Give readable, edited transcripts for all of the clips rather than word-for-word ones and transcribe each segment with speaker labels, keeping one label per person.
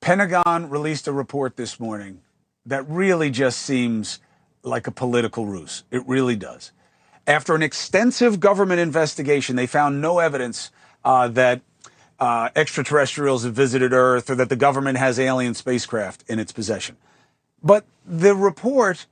Speaker 1: Pentagon released a report this morning that really just seems like a political ruse. It really does. After an extensive government investigation, they found no evidence that extraterrestrials have visited Earth or that the government has alien spacecraft in its possession. But the report,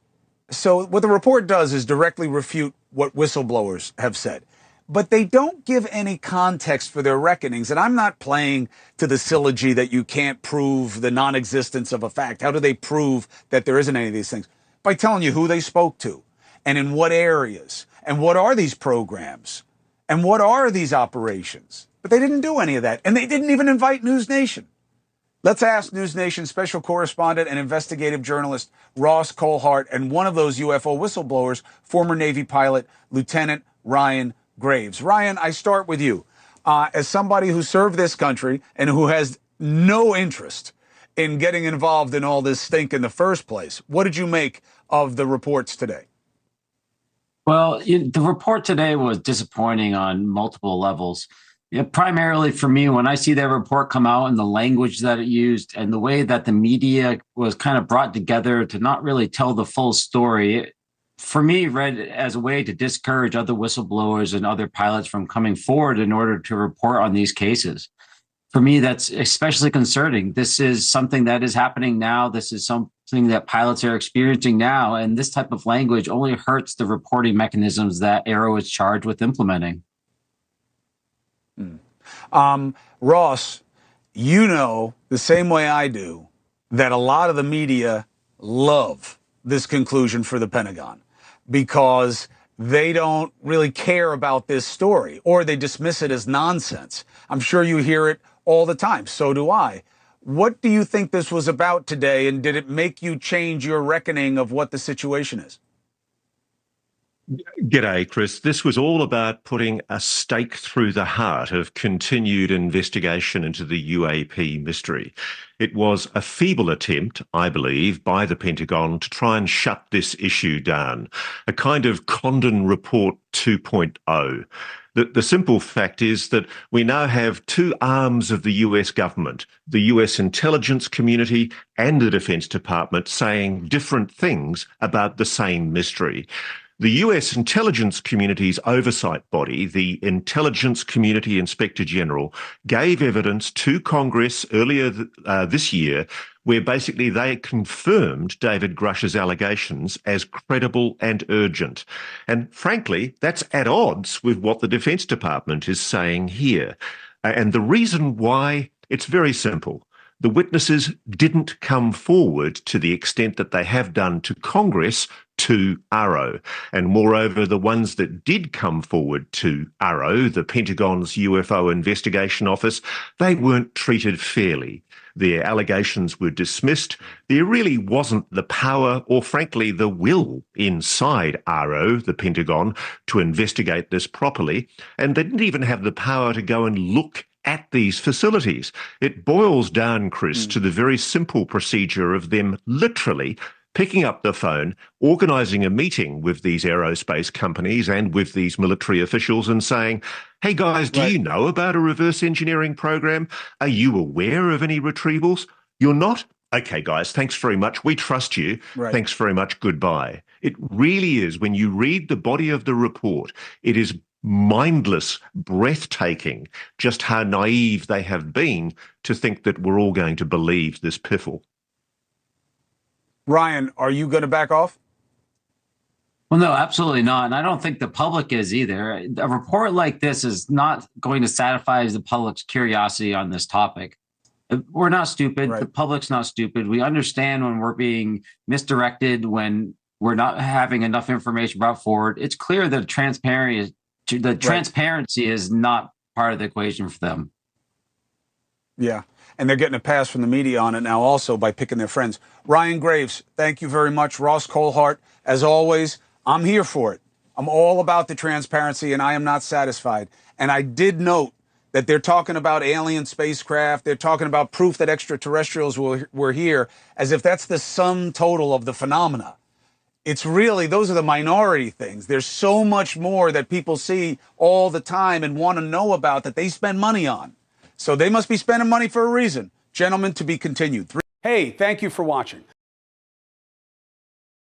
Speaker 1: so what the report does is directly refute what whistleblowers have said. But they don't give any context for their reckonings. And I'm not playing to the syllogy that you can't prove the non-existence of a fact. How do they prove that there isn't any of these things? By telling you who they spoke to and in what areas and what are these programs and what are these operations. But they didn't do any of that. And they didn't even invite News Nation. Let's ask News Nation special correspondent and investigative journalist Ross Coulthart and one of those UFO whistleblowers, former Navy pilot Lieutenant Ryan Graves. Ryan, I start with you. As somebody who served this country and who has no interest in getting involved in all this stink in the first place, what did you make of the reports today?
Speaker 2: Well, the report today was disappointing on multiple levels. Primarily for me, when I see that report come out and the language that it used and the way that the media was kind of brought together to not really tell the full story, for me, read as a way to discourage other whistleblowers and other pilots from coming forward in order to report on these cases. For me, that's especially concerning. This is something that is happening now. This is something that pilots are experiencing now. And this type of language only hurts the reporting mechanisms that Aero is charged with implementing.
Speaker 1: Ross, you know the same way I do that a lot of the media love this conclusion for the Pentagon because they don't really care about this story or they dismiss it as nonsense. I'm sure you hear it all the time. So do I. What do you think this was about today, and did it make you change your reckoning of what the situation is?
Speaker 3: G'day, Chris. This was all about putting a stake through the heart of continued investigation into the UAP mystery. It was a feeble attempt, I believe, by the Pentagon to try and shut this issue down, a kind of Condon Report 2.0. The simple fact is that we now have two arms of the US government, the US intelligence community and the Defense Department, saying different things about the same mystery. The US intelligence community's oversight body, the Intelligence Community Inspector General, gave evidence to Congress earlier this year where basically they confirmed David Grush's allegations as credible and urgent. And frankly, that's at odds with what the Defense Department is saying here. And the reason why, it's very simple. The witnesses didn't come forward to the extent that they have done to Congress to AARO. And moreover, the ones that did come forward to AARO, the Pentagon's UFO Investigation Office, they weren't treated fairly. Their allegations were dismissed. There really wasn't the power or, frankly, the will inside AARO, the Pentagon, to investigate this properly. And they didn't even have the power to go and look at these facilities. It boils down, Chris, to the very simple procedure of them literally picking up the phone, organising a meeting with these aerospace companies and with these military officials and saying, hey guys, do you know about a reverse engineering program? Are you aware of any retrievals? You're not? Okay, guys, thanks very much. We trust you. Thanks very much. Goodbye. It really is, when you read the body of the report, it is mindless, breathtaking, just how naive they have been to think that we're all going to believe this piffle.
Speaker 1: Ryan, are you going to back off?
Speaker 2: Well, no, absolutely not. And I don't think the public is either. A report like this is not going to satisfy the public's curiosity on this topic. We're not stupid. The public's not stupid. We understand when we're being misdirected, when we're not having enough information brought forward. It's clear that transparency is not part of the equation for them.
Speaker 1: Yeah. And they're getting a pass from the media on it now also by picking their friends. Ryan Graves, thank you very much. Ross Coulthart, as always, I'm here for it. I'm all about the transparency, and I am not satisfied. And I did note that they're talking about alien spacecraft. They're talking about proof that extraterrestrials were here, as if that's the sum total of the phenomena. It's really, those are the minority things. There's so much more that people see all the time and want to know about that they spend money on. So they must be spending money for a reason. Gentlemen, to be continued. Hey, thank you for watching.